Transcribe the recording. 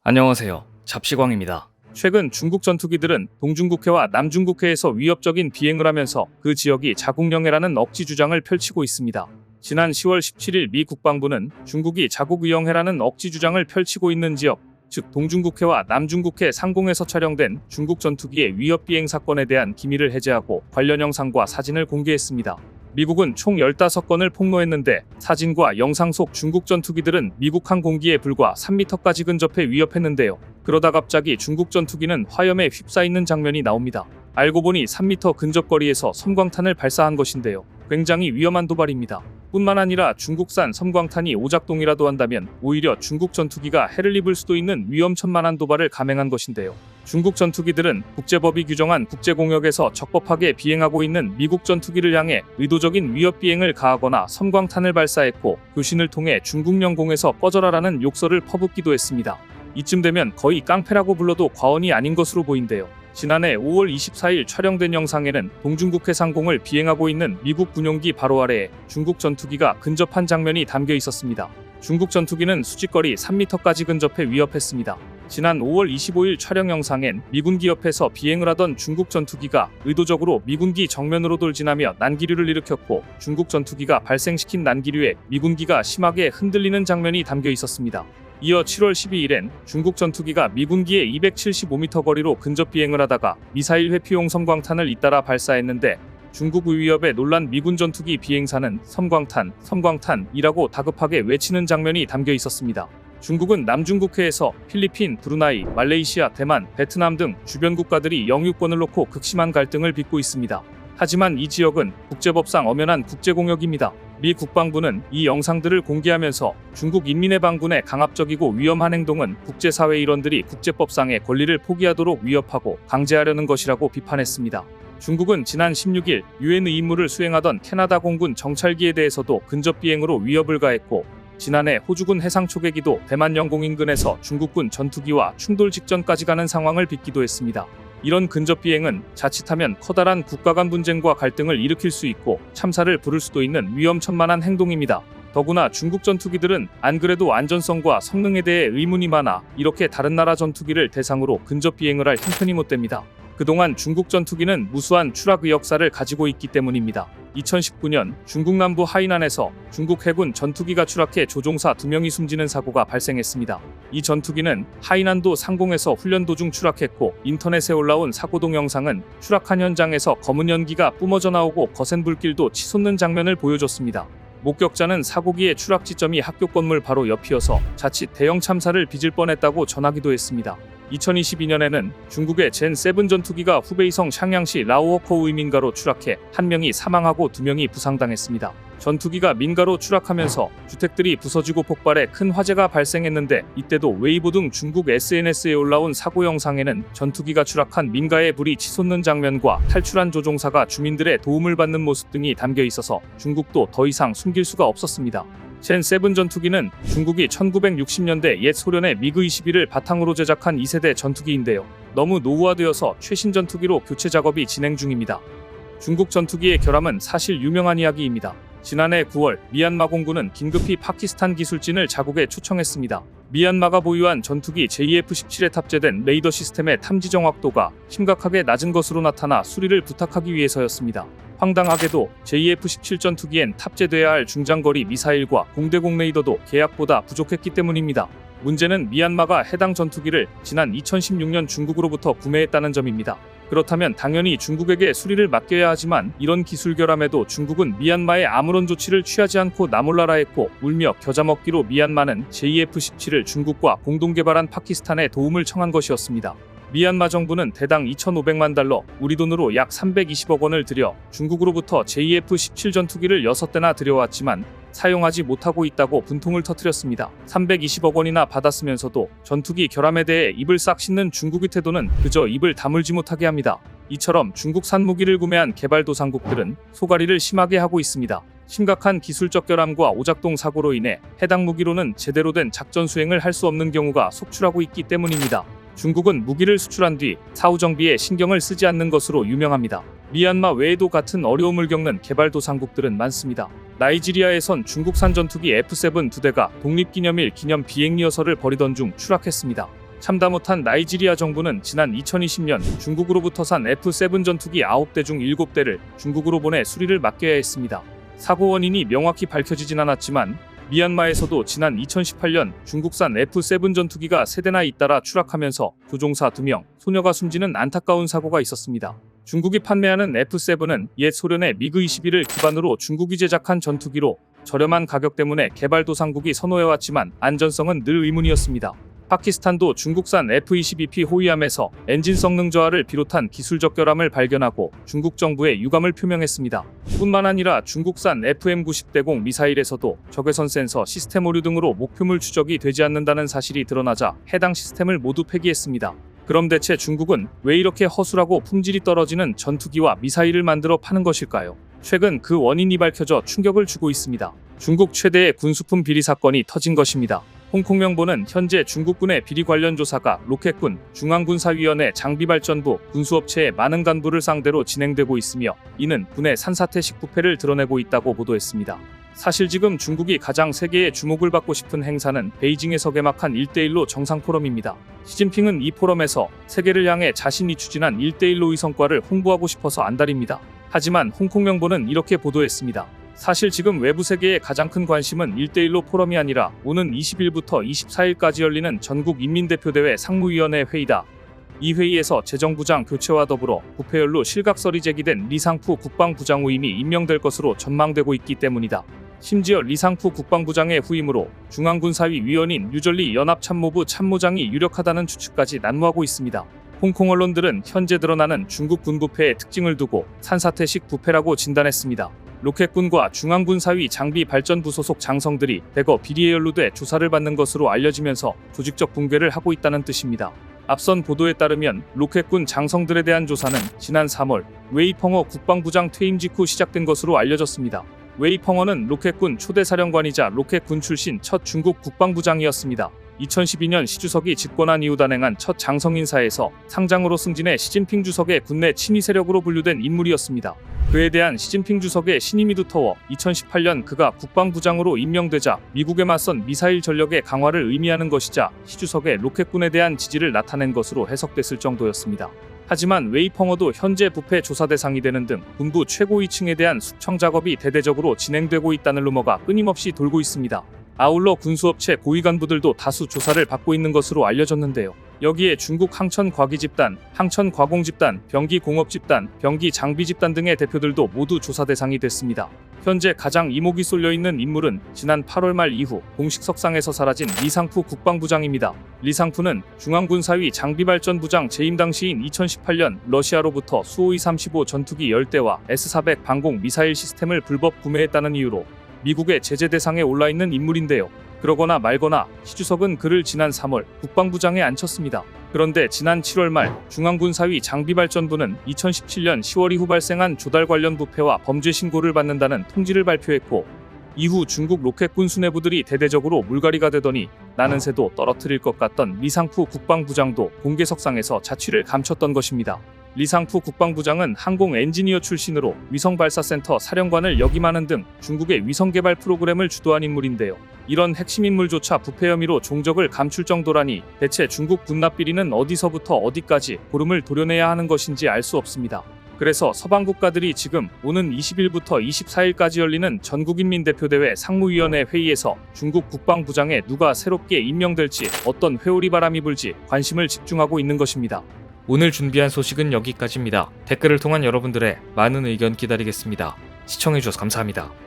안녕하세요. 잡시광입니다. 최근 중국 전투기들은 동중국해와 남중국해에서 위협적인 비행을 하면서 그 지역이 자국영해라는 억지 주장을 펼치고 있습니다. 지난 10월 17일 미 국방부는 중국이 자국위영해라는 억지 주장을 펼치고 있는 지역, 즉 동중국해와 남중국해 상공에서 촬영된 중국 전투기의 위협 비행 사건에 대한 기밀을 해제하고 관련 영상과 사진을 공개했습니다. 미국은 총 15건을 폭로했는데 사진과 영상 속 중국 전투기들은 미국 항공기에 불과 3m까지 근접해 위협했는데요. 그러다 갑자기 중국 전투기는 화염에 휩싸이는 장면이 나옵니다. 알고 보니 3m 근접거리에서 섬광탄을 발사한 것인데요. 굉장히 위험한 도발입니다. 뿐만 아니라 중국산 섬광탄이 오작동이라도 한다면 오히려 중국 전투기가 해를 입을 수도 있는 위험천만한 도발을 감행한 것인데요. 중국 전투기들은 국제법이 규정한 국제공역에서 적법하게 비행하고 있는 미국 전투기를 향해 의도적인 위협 비행을 가하거나 섬광탄을 발사했고 교신을 통해 중국 영공에서 꺼져라라는 욕설을 퍼붓기도 했습니다. 이쯤 되면 거의 깡패라고 불러도 과언이 아닌 것으로 보인대요. 지난해 5월 24일 촬영된 영상에는 동중국해 상공을 비행하고 있는 미국 군용기 바로 아래에 중국 전투기가 근접한 장면이 담겨 있었습니다. 중국 전투기는 수직거리 3m까지 근접해 위협했습니다. 지난 5월 25일 촬영 영상엔 미군기 옆에서 비행을 하던 중국 전투기가 의도적으로 미군기 정면으로 돌진하며 난기류를 일으켰고 중국 전투기가 발생시킨 난기류에 미군기가 심하게 흔들리는 장면이 담겨 있었습니다. 이어 7월 12일엔 중국 전투기가 미군기의 275m 거리로 근접 비행을 하다가 미사일 회피용 섬광탄을 잇따라 발사했는데 중국 위협에 놀란 미군 전투기 비행사는 섬광탄이라고 다급하게 외치는 장면이 담겨 있었습니다. 중국은 남중국해에서 필리핀, 브루나이, 말레이시아, 대만, 베트남 등 주변 국가들이 영유권을 놓고 극심한 갈등을 빚고 있습니다. 하지만 이 지역은 국제법상 엄연한 국제공역입니다. 미 국방부는 이 영상들을 공개하면서 중국 인민의 반군의 강압적이고 위험한 행동은 국제사회 일원들이 국제법상의 권리를 포기하도록 위협하고 강제하려는 것이라고 비판했습니다. 중국은 지난 16일 유엔의 임무를 수행하던 캐나다 공군 정찰기에 대해서도 근접 비행으로 위협을 가했고 지난해 호주군 해상 초계기도 대만 영공 인근에서 중국군 전투기와 충돌 직전까지 가는 상황을 빚기도 했습니다. 이런 근접 비행은 자칫하면 커다란 국가 간 분쟁과 갈등을 일으킬 수 있고 참사를 부를 수도 있는 위험천만한 행동입니다. 더구나 중국 전투기들은 안 그래도 안전성과 성능에 대해 의문이 많아 이렇게 다른 나라 전투기를 대상으로 근접 비행을 할 형편이 못 됩니다. 그동안 중국 전투기는 무수한 추락의 역사를 가지고 있기 때문입니다. 2019년 중국 남부 하이난에서 중국 해군 전투기가 추락해 조종사 2명이 숨지는 사고가 발생했습니다. 이 전투기는 하이난도 상공에서 훈련 도중 추락했고 인터넷에 올라온 사고 동영상은 추락한 현장에서 검은 연기가 뿜어져 나오고 거센 불길도 치솟는 장면을 보여줬습니다. 목격자는 사고기의 추락 지점이 학교 건물 바로 옆이어서 자칫 대형 참사를 빚을 뻔했다고 전하기도 했습니다. 2022년에는 중국의 젠7 전투기가 후베이성 샹양시 라오허커우의 민가로 추락해 1명이 사망하고 2명이 부상당했습니다. 전투기가 민가로 추락하면서 주택들이 부서지고 폭발해 큰 화재가 발생했는데 이때도 웨이보 등 중국 SNS에 올라온 사고 영상에는 전투기가 추락한 민가에 불이 치솟는 장면과 탈출한 조종사가 주민들의 도움을 받는 모습 등이 담겨 있어서 중국도 더 이상 숨길 수가 없었습니다. 젠7 전투기는 중국이 1960년대 옛 소련의 미그-21을 바탕으로 제작한 2세대 전투기인데요. 너무 노후화되어서 최신 전투기로 교체 작업이 진행 중입니다. 중국 전투기의 결함은 사실 유명한 이야기입니다. 지난해 9월 미얀마 공군은 긴급히 파키스탄 기술진을 자국에 초청했습니다. 미얀마가 보유한 전투기 JF-17에 탑재된 레이더 시스템의 탐지 정확도가 심각하게 낮은 것으로 나타나 수리를 부탁하기 위해서였습니다. 황당하게도 JF-17 전투기엔 탑재돼야 할 중장거리 미사일과 공대공 레이더도 계약보다 부족했기 때문입니다. 문제는 미얀마가 해당 전투기를 지난 2016년 중국으로부터 구매했다는 점입니다. 그렇다면 당연히 중국에게 수리를 맡겨야 하지만 이런 기술 결함에도 중국은 미얀마에 아무런 조치를 취하지 않고 나몰라라 했고 울며 겨자 먹기로 미얀마는 JF-17을 중국과 공동 개발한 파키스탄에 도움을 청한 것이었습니다. 미얀마 정부는 대당 2,500만 달러, 우리 돈으로 약 320억 원을 들여 중국으로부터 JF-17 전투기를 6대나 들여왔지만 사용하지 못하고 있다고 분통을 터뜨렸습니다. 320억 원이나 받았으면서도 전투기 결함에 대해 입을 싹 씻는 중국의 태도는 그저 입을 다물지 못하게 합니다. 이처럼 중국산 무기를 구매한 개발도상국들은 소가리를 심하게 하고 있습니다. 심각한 기술적 결함과 오작동 사고로 인해 해당 무기로는 제대로 된 작전 수행을 할 수 없는 경우가 속출하고 있기 때문입니다. 중국은 무기를 수출한 뒤 사후 정비에 신경을 쓰지 않는 것으로 유명합니다. 미얀마 외에도 같은 어려움을 겪는 개발도상국들은 많습니다. 나이지리아에선 중국산 전투기 F7 2대가 독립기념일 기념 비행 리허설을 벌이던 중 추락했습니다. 참다 못한 나이지리아 정부는 지난 2020년 중국으로부터 산 F7 전투기 9대 중 7대를 중국으로 보내 수리를 맡겨야 했습니다. 사고 원인이 명확히 밝혀지진 않았지만 미얀마에서도 지난 2018년 중국산 F7 전투기가 3대나 잇따라 추락하면서 조종사 2명, 소녀가 숨지는 안타까운 사고가 있었습니다. 중국이 판매하는 F7은 옛 소련의 미그-21을 기반으로 중국이 제작한 전투기로 저렴한 가격 때문에 개발도상국이 선호해왔지만 안전성은 늘 의문이었습니다. 파키스탄도 중국산 F-22P 호위함에서 엔진 성능 저하를 비롯한 기술적 결함을 발견하고 중국 정부에 유감을 표명했습니다. 뿐만 아니라 중국산 FM-90대공 미사일에서도 적외선 센서 시스템 오류 등으로 목표물 추적이 되지 않는다는 사실이 드러나자 해당 시스템을 모두 폐기했습니다. 그럼 대체 중국은 왜 이렇게 허술하고 품질이 떨어지는 전투기와 미사일을 만들어 파는 것일까요? 최근 그 원인이 밝혀져 충격을 주고 있습니다. 중국 최대의 군수품 비리 사건이 터진 것입니다. 홍콩명보는 현재 중국군의 비리 관련 조사가 로켓군, 중앙군사위원회 장비발전부, 군수업체의 많은 간부를 상대로 진행되고 있으며 이는 군의 산사태식 부패를 드러내고 있다고 보도했습니다. 사실 지금 중국이 가장 세계의 주목을 받고 싶은 행사는 베이징에서 개막한 1대1로 정상포럼입니다. 시진핑은 이 포럼에서 세계를 향해 자신이 추진한 1대1로의 성과를 홍보하고 싶어서 안달입니다. 하지만 홍콩명보는 이렇게 보도했습니다. 사실 지금 외부 세계의 가장 큰 관심은 1대1로 포럼이 아니라 오는 20일부터 24일까지 열리는 전국인민대표대회 상무위원회 회의다. 이 회의에서 재정부장 교체와 더불어 부패연루 실각설이 제기된 리상푸 국방부장후임이 임명될 것으로 전망되고 있기 때문이다. 심지어 리상푸 국방부장의 후임으로 중앙군사위 위원인 뉴절리 연합참모부 참모장이 유력하다는 추측까지 난무하고 있습니다. 홍콩 언론들은 현재 드러나는 중국 군부패의 특징을 두고 산사태식 부패라고 진단했습니다. 로켓군과 중앙군사위 장비발전부 소속 장성들이 대거 비리에 연루돼 조사를 받는 것으로 알려지면서 조직적 붕괴를 하고 있다는 뜻입니다. 앞선 보도에 따르면 로켓군 장성들에 대한 조사는 지난 3월 웨이펑어 국방부장 퇴임 직후 시작된 것으로 알려졌습니다. 웨이펑어는 로켓군 초대사령관이자 로켓군 출신 첫 중국 국방부장이었습니다. 2012년 시주석이 집권한 이후 단행한 첫 장성 인사에서 상장으로 승진해 시진핑 주석의 군내 친위 세력으로 분류된 인물이었습니다. 그에 대한 시진핑 주석의 신임이 두터워 2018년 그가 국방부장으로 임명되자 미국에 맞선 미사일 전력의 강화를 의미하는 것이자 시 주석의 로켓군에 대한 지지를 나타낸 것으로 해석됐을 정도였습니다. 하지만 웨이펑어도 현재 부패 조사 대상이 되는 등 군부 최고위층에 대한 숙청 작업이 대대적으로 진행되고 있다는 루머가 끊임없이 돌고 있습니다. 아울러 군수업체 고위 간부들도 다수 조사를 받고 있는 것으로 알려졌는데요. 여기에 중국 항천과기집단, 항천과공집단, 병기공업집단, 병기장비집단 등의 대표들도 모두 조사 대상이 됐습니다. 현재 가장 이목이 쏠려있는 인물은 지난 8월 말 이후 공식 석상에서 사라진 리상푸 국방부장입니다. 리상푸는 중앙군사위 장비발전부장 재임 당시인 2018년 러시아로부터 수호이 35 전투기 10대와 S-400 방공 미사일 시스템을 불법 구매했다는 이유로 미국의 제재 대상에 올라있는 인물인데요. 그러거나 말거나 시 주석은 그를 지난 3월 국방부장에 앉혔습니다. 그런데 지난 7월 말 중앙군사위 장비발전부는 2017년 10월 이후 발생한 조달 관련 부패와 범죄 신고를 받는다는 통지를 발표했고 이후 중국 로켓군 수뇌부들이 대대적으로 물갈이가 되더니 나는 새도 떨어뜨릴 것 같던 리상푸 국방부장도 공개석상에서 자취를 감췄던 것입니다. 리상푸 국방부장은 항공 엔지니어 출신으로 위성발사센터 사령관을 역임하는 등 중국의 위성개발 프로그램을 주도한 인물인데요. 이런 핵심 인물조차 부패 혐의로 종적을 감출 정도라니 대체 중국 군납비리는 어디서부터 어디까지 고름을 도려내야 하는 것인지 알 수 없습니다. 그래서 서방 국가들이 지금 오는 20일부터 24일까지 열리는 전국인민대표대회 상무위원회 회의에서 중국 국방부장에 누가 새롭게 임명될지 어떤 회오리 바람이 불지 관심을 집중하고 있는 것입니다. 오늘 준비한 소식은 여기까지입니다. 댓글을 통한 여러분들의 많은 의견 기다리겠습니다. 시청해주셔서 감사합니다.